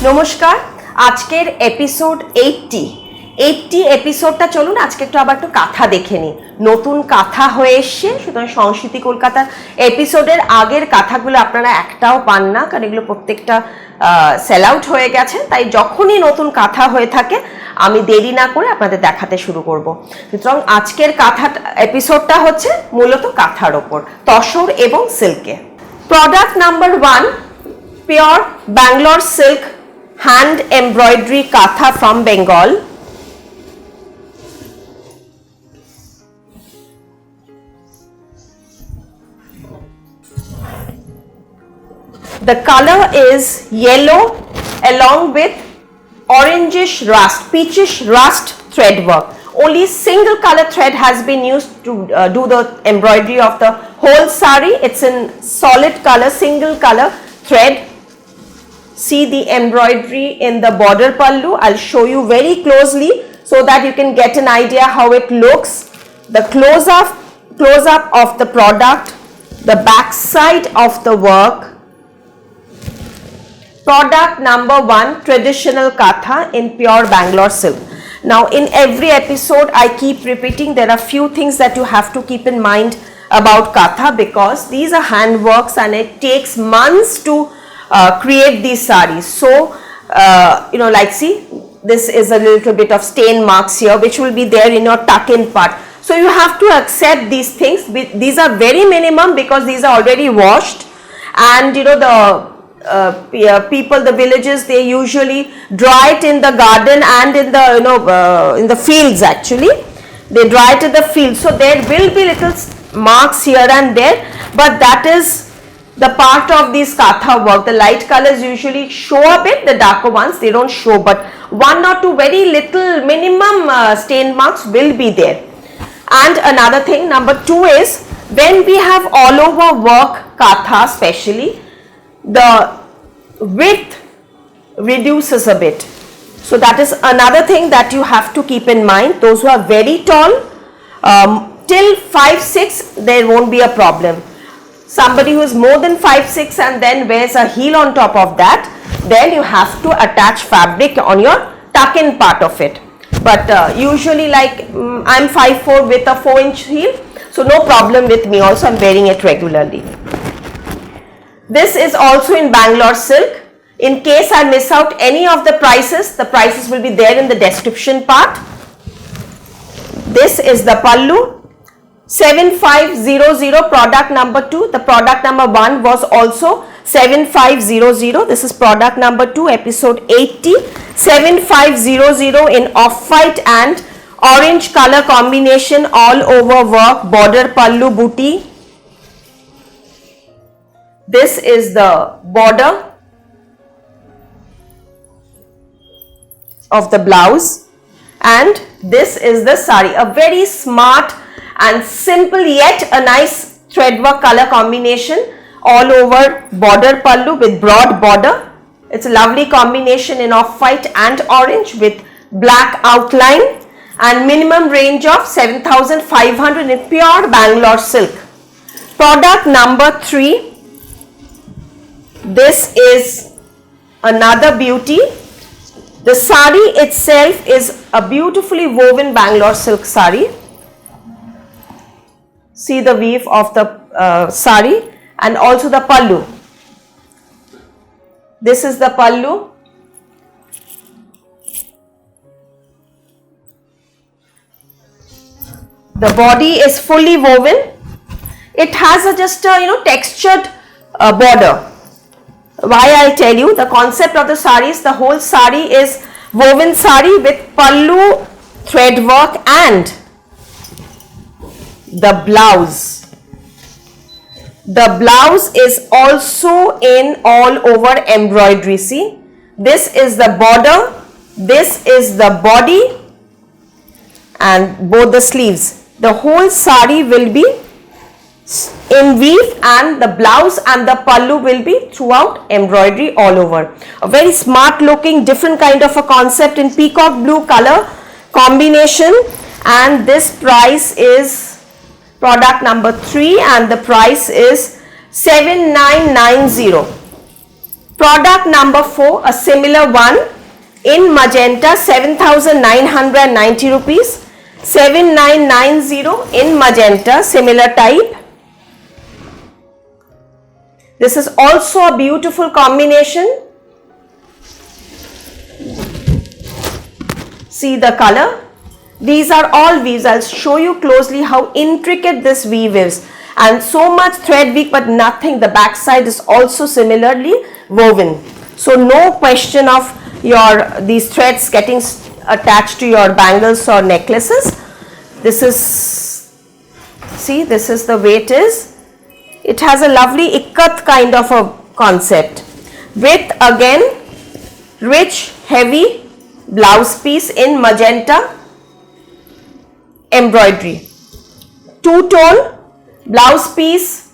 নমস্কার, আজকের এপিসোড 80 এপিসোডটা চলুন আজকে আবার একটু কাঁথা দেখে নিই। নতুন কাঁথা হয়ে এসছে, সুতরাং সংস্কৃতি কলকাতার এপিসোডের আগের কাঁথাগুলো আপনারা একটাও পান না, কারণ এগুলো প্রত্যেকটা সেল আউট হয়ে গেছে। তাই যখনই নতুন কাঁথা হয়ে থাকে আমি দেরি না করে আপনাদের দেখাতে শুরু করব। সুতরাং আজকের কাঁথা এপিসোডটা হচ্ছে মূলত কাঁথার ওপর, তসর এবং সিল্কে। Product number 1, pure Bangalore silk hand embroidery katha from Bengal. The color is yellow along with orangish rust, peachish rust thread work. Only single color thread has been used to do the embroidery of the whole sari. It's in solid color, single color thread. See the embroidery in the border pallu. I'll show you very closely so that you can get an idea how it looks. The close up of the product, the back side of the work. Product number 1, traditional katha in pure Bangalore silk. Now in every episode I keep repeating there are few things that you have to keep in mind about katha, because these are handworks and it takes months to create these sarees. So like see, this is a little bit of stain marks here which will be there in your tuck-in part. So you have to accept these things. These are very minimum because these are already washed, and the people, the villages, they usually dry it in the garden and in the in the fields. Actually they dry it in the fields, so there will be little marks here and there, but that is the part of this katha work. The light colors usually show a bit, the darker ones they don't show, but 1 or 2 very little minimum stain marks will be there. And another thing, number 2 is when we have all over work katha, especially the width reduces a bit. So that is another thing that you have to keep in mind. Those who are very tall, till 5'6" there won't be a problem. Somebody who is more than 5'6" and then wears a heel on top of that, then you have to attach fabric on your tuck-in part of it. But usually, like I'm 5'4" with a 4-inch heel, so no problem with me. Also I'm wearing it regularly. This is also in Bangalore silk. In case I miss out any of the prices will be there in the description part. This is the pallu. 7500, product number 2. The product number 1 was also 7500. This is product number 2, episode 80. 7500 in off-white and orange color combination, all over work, border pallu booty. This is the border of the blouse, and this is the sari. A very smart and simple yet a nice threadwork color combination, all over border pallu with broad border. It's a lovely combination in off-white and orange with black outline, and minimum range of 7500 in pure Bangalore silk. Product number 3. This is another beauty. The sari itself is a beautifully woven Bangalore silk sari. See the weave of the sari, and also the pallu. This is the pallu. The body is fully woven. It has just a textured border. Why I'll tell you, the concept of the sari is the whole sari is woven sari with pallu thread work and the blouse. The blouse is also in all over embroidery. See, this is the border, this is the body, and both the sleeves. The whole sari will be in weave, and the blouse and the pallu will be throughout embroidery all over. A very smart looking, different kind of a concept in peacock blue color combination, and this price is product number 3, and the price is 7990. Product number 4, a similar one in magenta, 7,990 rupees. 7990 in magenta, similar type. This is also a beautiful combination. See the color. These are all weaves. I'll show you closely how intricate this weave is. And so much thread weave, but nothing. The back side is also similarly woven. So no question of these threads getting attached to your bangles or necklaces. This is, see, this is the way it is. It has a lovely ikat kind of a concept with again rich heavy blouse piece in magenta embroidery. Two-tone blouse piece.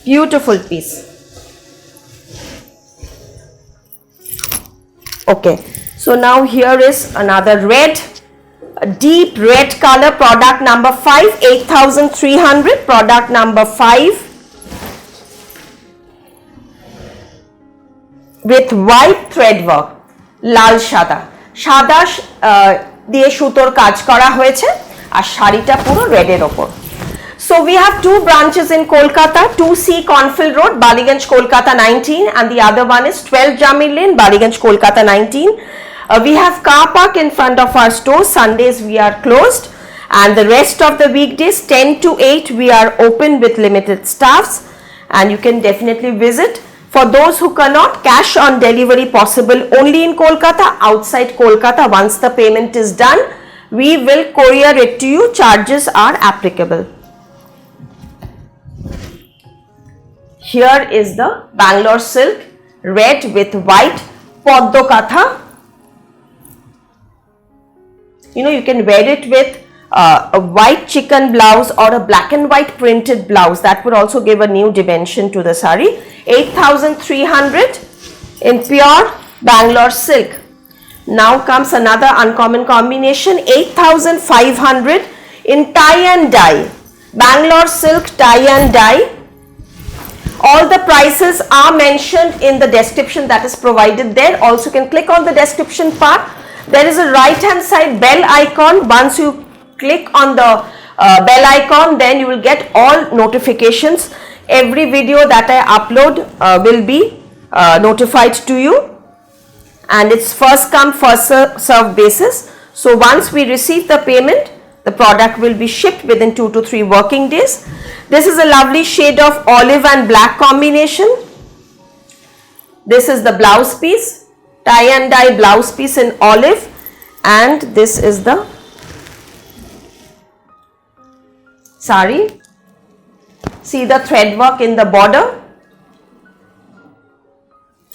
Beautiful piece. Okay, so now here is another red, a deep red color, product number 5, 8,300, product number 5 with white thread work, লাল সাদা দিয়ে সুতোর কাজ করা হয়েছে আর শাড়িটা পুরো রেডের ওপর। So we have two branches in Kolkata, 2C Cornfield Road, Ballygunge, Kolkata 19, and the other one is 12 Jamir Lane, Ballygunge, Kolkata 19. We have car park in front of our store. Sundays we are closed, and the rest of the weekdays 10 to 8 we are open with limited staffs, and you can definitely visit. For those who cannot, cash on delivery possible only in Kolkata. Outside Kolkata, once the payment is done, we will courier it to you. Charges are applicable. Here is the Bangalore silk, red with white Poddo Katha. You know, you can wear it with a white chicken blouse or a black and white printed blouse. That would also give a new dimension to the sari. 8,300 in pure Bangalore silk. Now comes another uncommon combination, 8,500 in tie and dye. Bangalore silk tie and dye. All the prices are mentioned in the description that is provided there. Also, you can click on the description part. There is a right hand side bell icon. Once you click on the bell icon, then you will get all notifications. Every video that I upload will be notified to you, and it's first come first serve basis. So once we receive the payment, the product will be shipped within 2 to 3 working days. This is a lovely shade of olive and black combination. This is the blouse piece, tie and dye blouse piece in olive, and this is the sari. See the thread work in the border,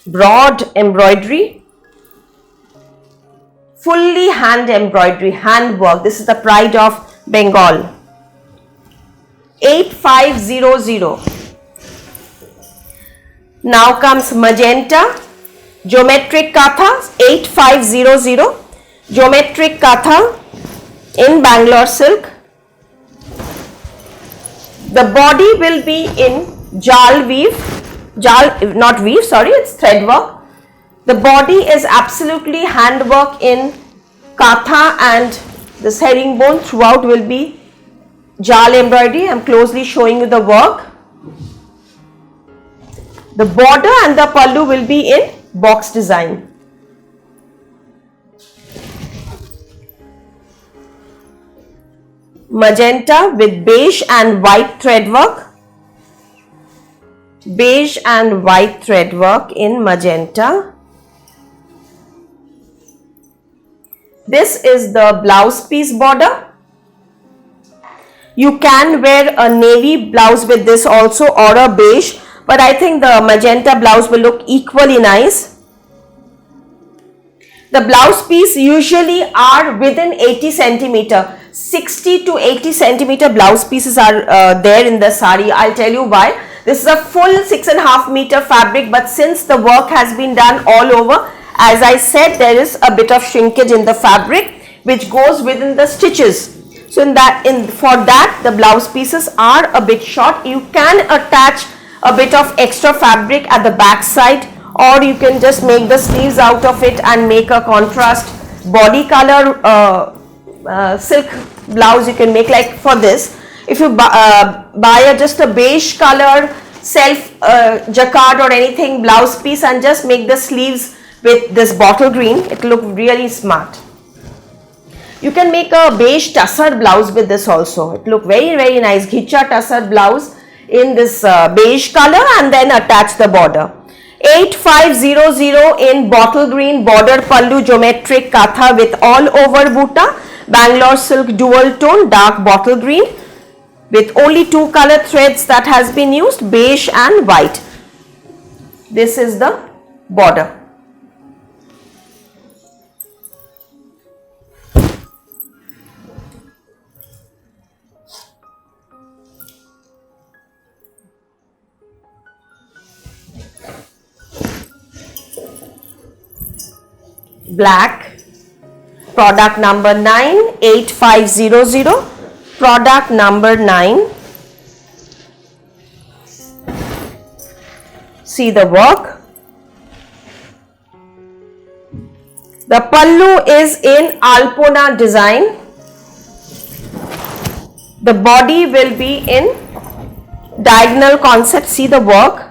broad embroidery, fully hand embroidery, hand work. This is the pride of Bengal. 8,500. Now comes magenta geometric katha, 8,500 geometric katha in Bangalore silk. The body will be in jal weave, not weave, sorry, it's thread work. The body is absolutely handwork in katha, and this herringbone throughout will be jal embroidery. I am closely showing you the work. The border and the pallu will be in box design. Magenta with beige and white thread work. Beige and white thread work in magenta. This is the blouse piece border. You can wear a navy blouse with this also, or a beige, but I think the magenta blouse will look equally nice. The blouse piece usually are within 80 centimeter. 60 to 80 centimeter blouse pieces are there in the sari. I'll tell you why. This is a full 6.5 meter fabric, but since the work has been done all over, as I said, there is a bit of shrinkage in the fabric which goes within the stitches. So for that the blouse pieces are a bit short. You can attach a bit of extra fabric at the back side, or you can just make the sleeves out of it and make a contrast body color silk blouse. You can make, like for this, if you buy just a beige color self jacquard or anything blouse piece and just make the sleeves with this bottle green, it will look really smart. You can make a beige tussar blouse with this also. It look very nice. Ghicha tussar blouse in this beige color, and then attach the border. 8500 in bottle green border pallu geometric katha with all over butta, Bangalore silk dual tone dark bottle green with only 2 color threads that has been used, beige and white. This is the border. Black, product number 9, 8500, product number 9. See the work. The pallu is in Alpona design. The body will be in diagonal concept. See the work.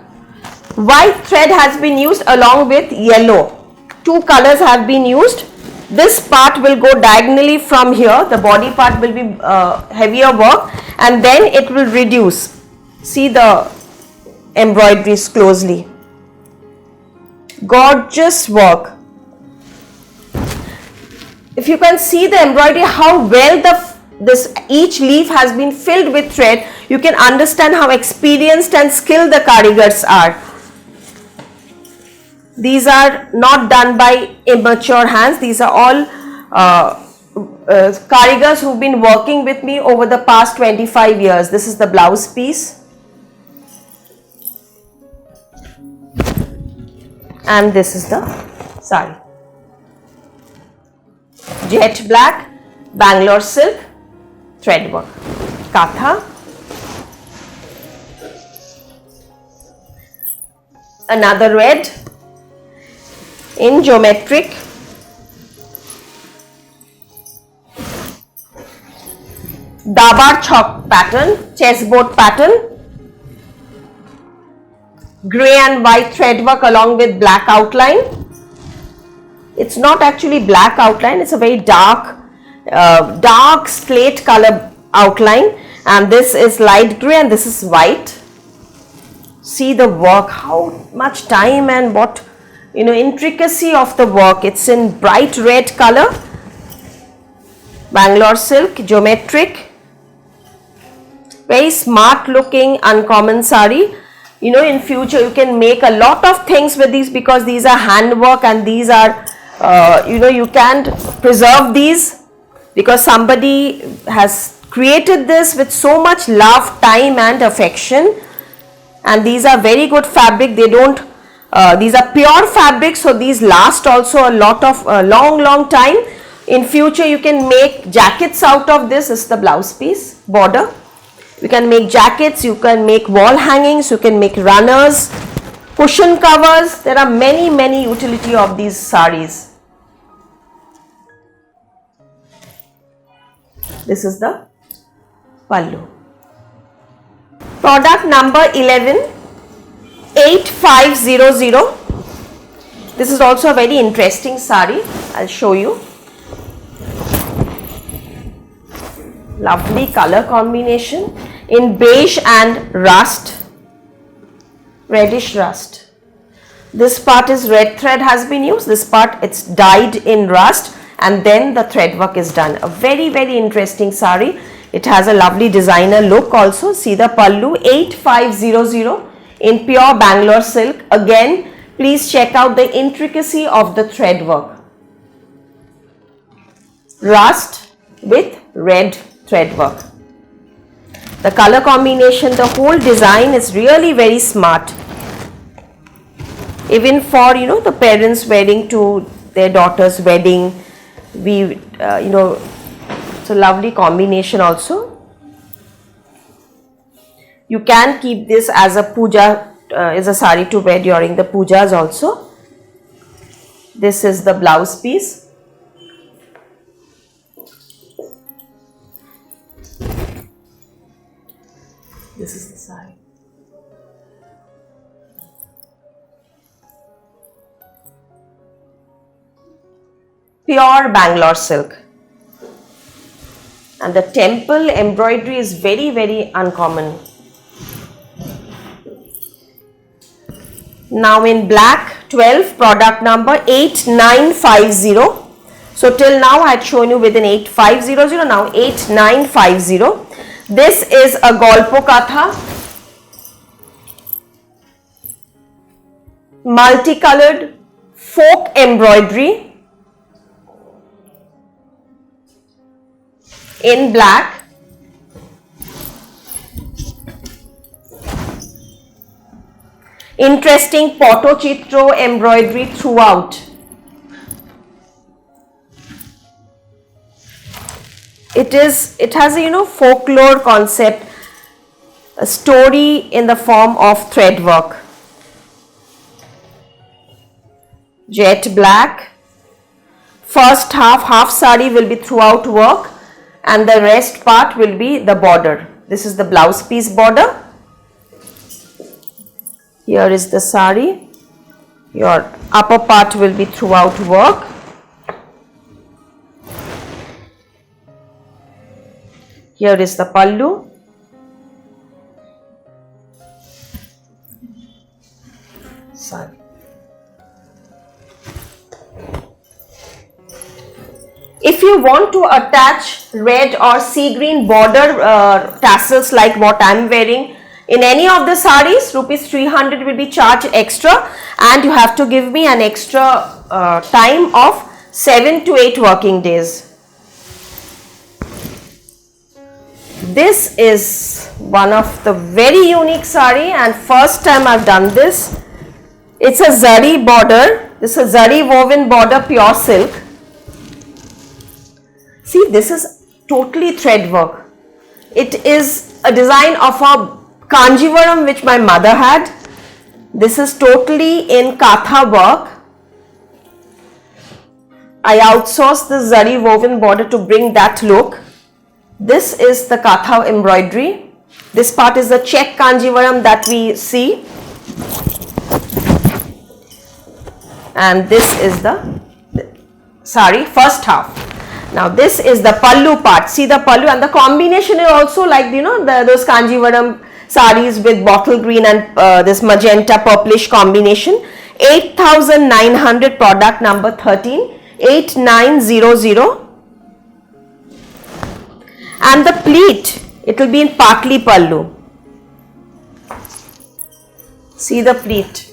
White thread has been used along with yellow. 2 colors have been used. This part will go diagonally from here. The body part will be heavier work, and then it will reduce. See the embroideries closely. Gorgeous work. If you can see the embroidery, how well each leaf has been filled with thread, you can understand how experienced and skilled the karigars are. These are not done by immature hands. These are all karigars who've been working with me over the past 25 years. This is the blouse piece. And this is the sari. Jet black, Bangalore silk, thread work. Katha. Another red in geometric. Dabar chalk pattern, chessboard pattern. Grey and white thread work along with black outline. It's not actually black outline, it's a very dark slate color outline, and this is light grey and this is white. See the work, how much time and what intricacy of the work. It's in bright red color, Bangalore silk, geometric, very smart looking uncommon sari. In future you can make a lot of things with these, because these are handwork and these are you can preserve these because somebody has created this with so much love, time and affection. And these are very good fabric. They don't these are pure fabric, so these last also a lot of long time. In future you can make jackets out of this. This is the blouse piece, border. You can make jackets, you can make wall hangings, you can make runners, cushion covers. There are many utility of these saris. This is the pallu. Product number 11, 8500. This is also a very interesting sari. I'll show you. Lovely color combination in beige and rust, reddish rust. This part is red thread has been used. This part it's dyed in rust, and then the thread work is done. A very interesting sari. It has a lovely designer look also. See the pallu, 8500 in pure Bangalore silk. Again, please check out the intricacy of the thread work. Rust with red thread work. The color combination, the whole design is really very smart. Even for the parents wearing to their daughter's wedding, we It's a lovely combination also. You can keep this as a puja, as a sari to wear during the pujas also. This is the blouse piece. This is the sari. Pure Bangalore silk. And the temple embroidery is very, very uncommon. Now in black, 12, product number 8950. So till now I had shown you within 8500, now 8950. This is a Golpo Katha, multicolored folk embroidery in black. Interesting Pottochitro embroidery throughout. It has a folklore concept, a story in the form of thread work. Jet black. First half sari will be throughout work, and the rest part will be the border. This is the blouse piece border. Here is the sari. Your upper part will be throughout work. Here is the pallu. Sari. If you want to attach red or sea green border tassels like what I am wearing in any of the saris, rupees 300 will be charged extra, and you have to give me an extra time of 7 to 8 working days. This is one of the very unique sari, and first time I've done this. It's a zari border. This is a zari woven border, pure silk. See, this is totally thread work. It is a design of a Kanjivaram which my mother had. This is totally in Katha work. I outsourced the zari woven border to bring that look. This is the Katha embroidery. This part is the check Kanjivaram that we see. And this is the sari first half. Now this is the pallu part. See the pallu, and the combination is also like those Kanjivaram saris with bottle green and this magenta purplish combination. 8900, product number 13, 8900. And the pleat, it will be in partly pallu. See the pleat.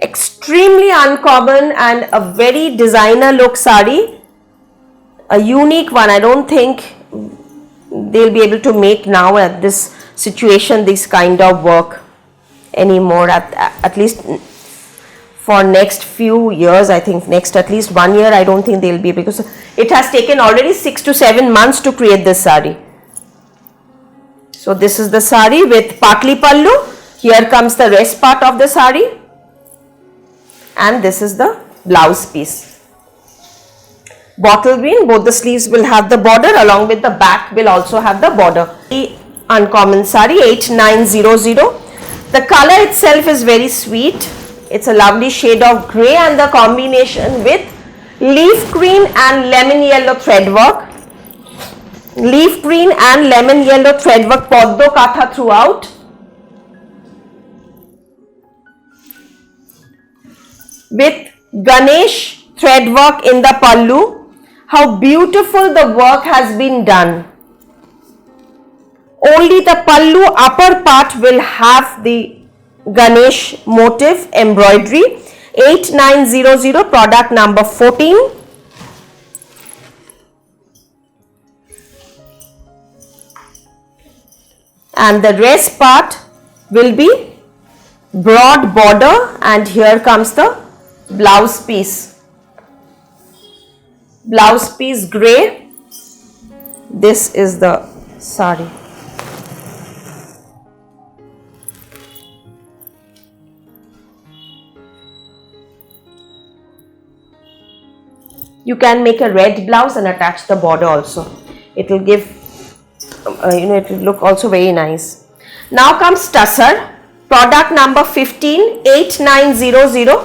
Extremely uncommon and a very designer look sari. A unique one. I don't think they'll be able to make now at this situation this kind of work anymore, at least for next few years. I think next at least 1 year I don't think they'll be, because it has taken already 6 to 7 months to create this sari. So this is the sari with partly pallu. Here comes the rest part of the sari, and this is the blouse piece. Bottle green, both the sleeves will have the border, along with the back will also have the border. The uncommon sari, 8900. The color itself is very sweet. It's a lovely shade of grey, and the combination with leaf green and lemon yellow thread work. Leaf green and lemon yellow thread work, Poddo Katha throughout. With Ganesh thread work in the pallu. How beautiful the work has been done. Only the pallu upper part will have the Ganesh motif embroidery. 8900, product number 14. And the rest part will be broad border, and here comes the blouse piece. blouse piece grey. This is the sari. You can make a red blouse and attach the border also. It will give, it will look also very nice. Now comes tussar, product number 158900.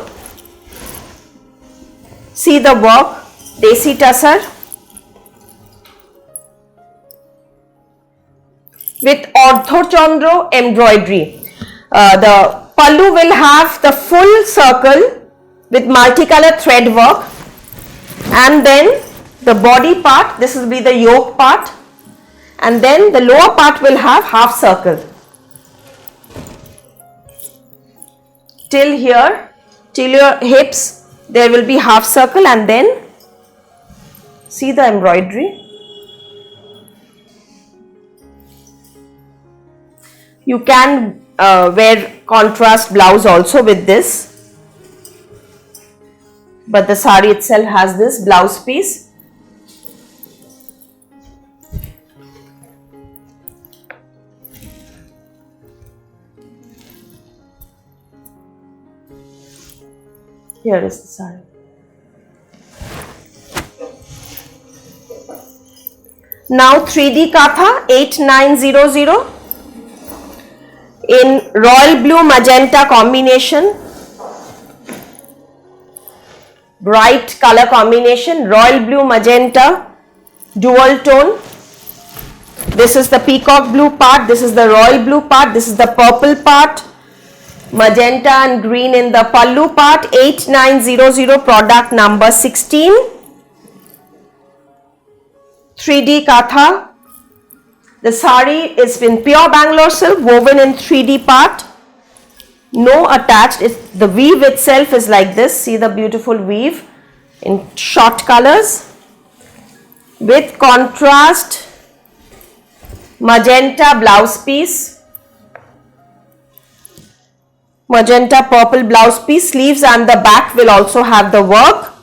See the work, desi tussar with Ardhachandra embroidery. The pallu will have the full circle with multicolor thread work, and then the body part, this will be the yoke part, and then the lower part will have half circle. Till here, till your hips, there will be half circle, and then see the embroidery. You can wear contrast blouse also with this, but the sari itself has this blouse piece. Here is the sari. Now 3D Katha 8900 in royal blue magenta combination, bright color combination, royal blue magenta dual tone. This is the peacock blue part, this is the royal blue part, this is the purple part, magenta and green in the pallu part. 8900, product number 16. 3D Katha. The sari is in pure Bangalore silk, woven in 3D part. No attached. The weave itself is like this. See the beautiful weave in short colors with contrast magenta blouse piece, magenta purple blouse piece. Sleeves and the back will also have the work.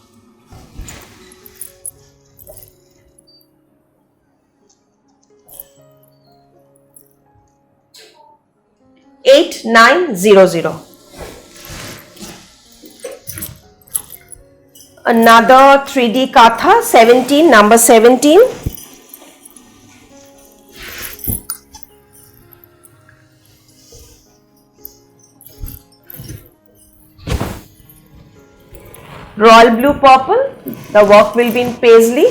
$8900. Another 3D Katha 17, number 17. Royal blue purple. The work will be in paisley.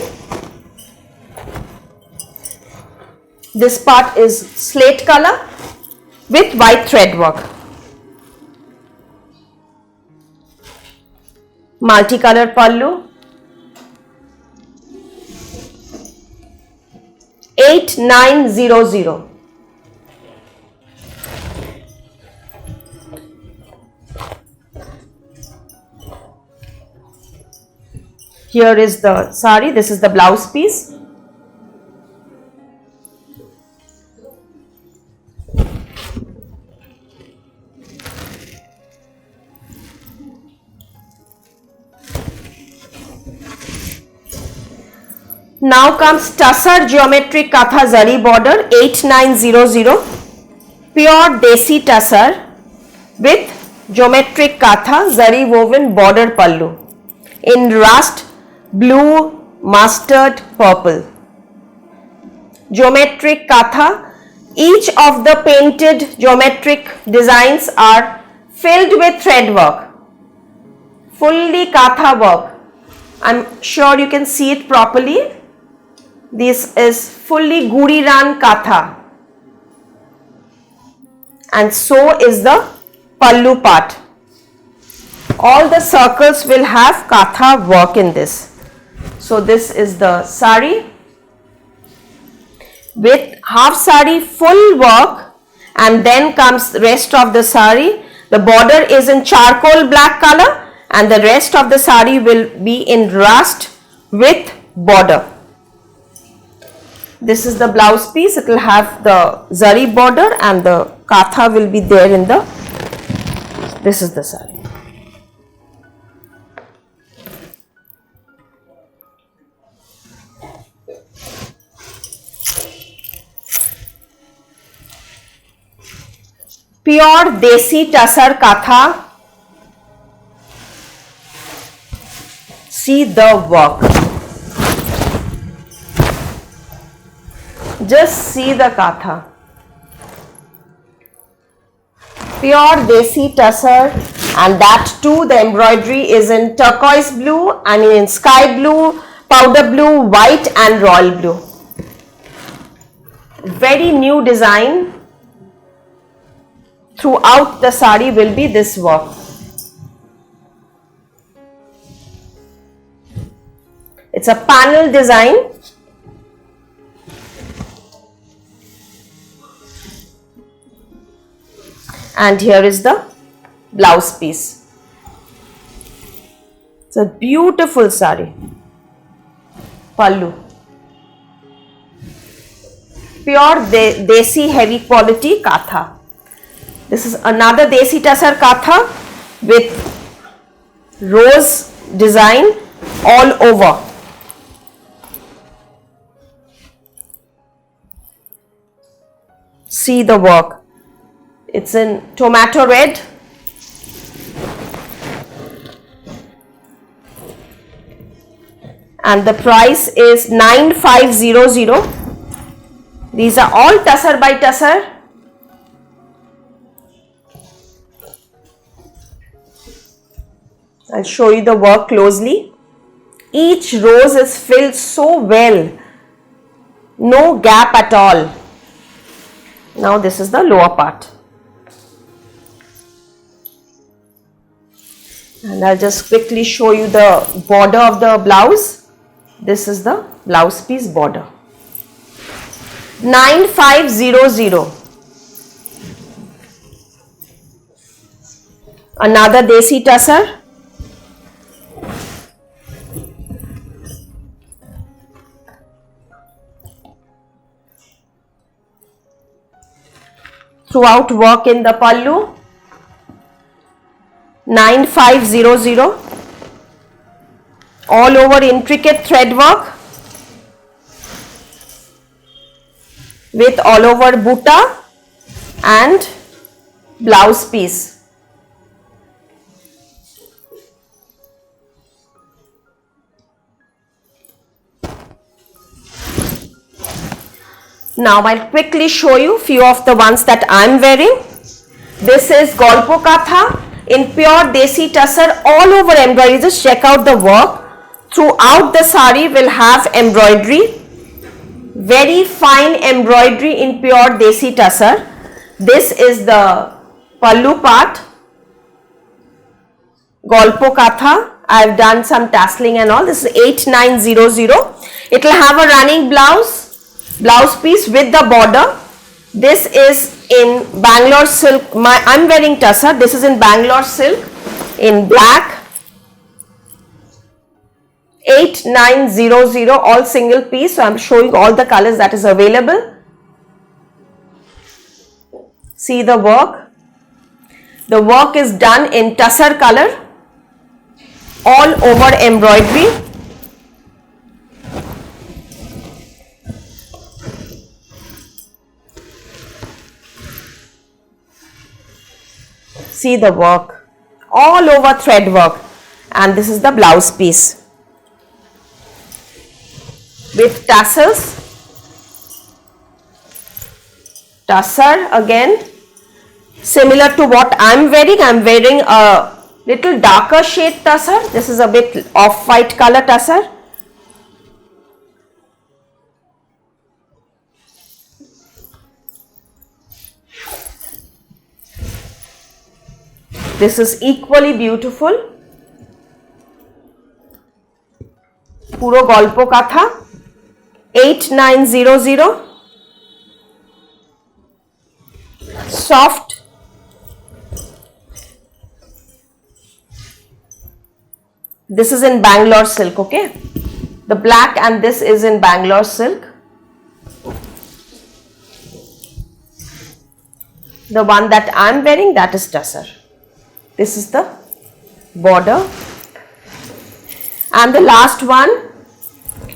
This part is slate color with white thread work. Multicolored pallu. 8900. Here is the sari, this is the blouse piece. Now comes tussar geometric Katha zari border 8900, pure desi tussar with geometric Katha zari woven border pallu in rust blue, mustard, purple. Geometric Katha. Each of the painted geometric designs are filled with thread work, fully Katha work. I'm sure you can see it properly. This is fully Guri Ran Katha, and so is the pallu part. All the circles will have Katha work in this. So this is the sari with half sari full work, and then comes the rest of the sari. The border is in charcoal black color, and the rest of the sari will be in rust with border. This is the blouse piece. It will have the zari border, and the Katha will be there in the, this is the sari. Pure Desi Tussar Katha. See the work. Just see the katha. Pure Desi Tussar, and that too the embroidery is in turquoise blue and in sky blue, powder blue, white and royal blue. Very new design. Throughout the sari will be this work. It's a panel design. And here is the blouse piece. It's a beautiful sari. Pallu. Pure Desi heavy quality katha. This is another Desi Tussar katha with rose design all over. See the work. It's in tomato red. And the price is 9500. These are all tussar by tussar. I'll show you the work closely. Each rose is filled so well. No gap at all. Now this is the lower part. And I'll just quickly show you the border of the blouse. This is the blouse piece border. 9500. Another Desi Tussar. Throughout work in the pallu. 9500. All over intricate thread work with all over buta and blouse piece. Now I'll quickly show you few of the ones that I'm wearing. This is Golpo Katha in pure Desi Tussar, all over embroidery. Just check out the work. Throughout the sari will have embroidery. Very fine embroidery in pure Desi Tussar. This is the pallu part. Golpo Katha. I've done some tasseling and all. This is 8900. It will have a running blouse piece with the border. This is in Bangalore silk. I'm wearing tussar. This is in Bangalore silk in black. 8900, all single piece. So I'm showing all the colors that is available. See the work. The work is done in tussar color, all over embroidery. See the work, all over thread work, and this is the blouse piece with tassels. Tussar again, similar to what I'm wearing. I'm wearing a little darker shade tussar. This is a bit off-white color tussar. This is equally beautiful. Puro Golpo Katha. 8900. Soft. This is in Bangalore silk, okay? The black and this is in Bangalore silk. The one that I'm wearing, that is tussar. This is the border. And the last one,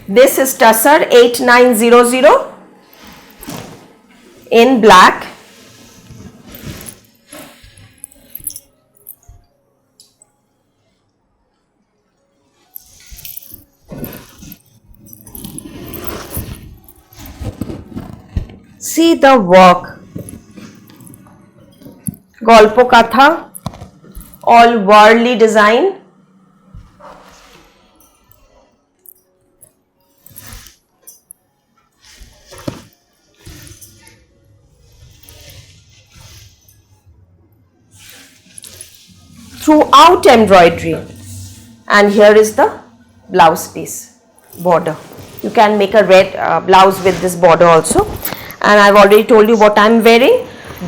this is tussar 8900 in black. see the work. Golpo Katha, all worldly design. Throughout embroidery, and here is the blouse piece border. You can make a red blouse with this border also, and I've already told you what I'm wearing.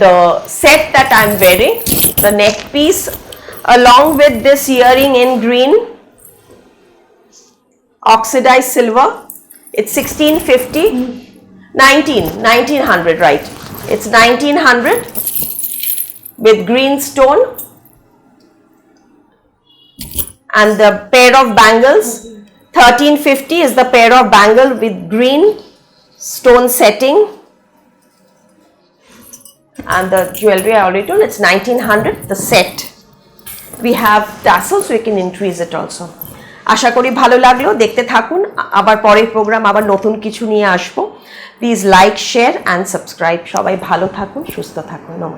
The set that I'm wearing, the neck piece along with this earring in green oxidized silver. It's 1650, 1900, right? It's 1900 with green stone. And the pair of bangles, 1350 is the pair of bangle with green stone setting. And the jewelry I already told, it's 1900, the set. We have tassels, so we can increase it also. আশা করি ভালো লাগলো, দেখতে থাকুন, আবার পরের programme আবার নতুন কিছু নিয়ে আসবো। Please like, share and subscribe. সবাই ভালো থাকুন, সুস্থ থাকুন। নমস্কার।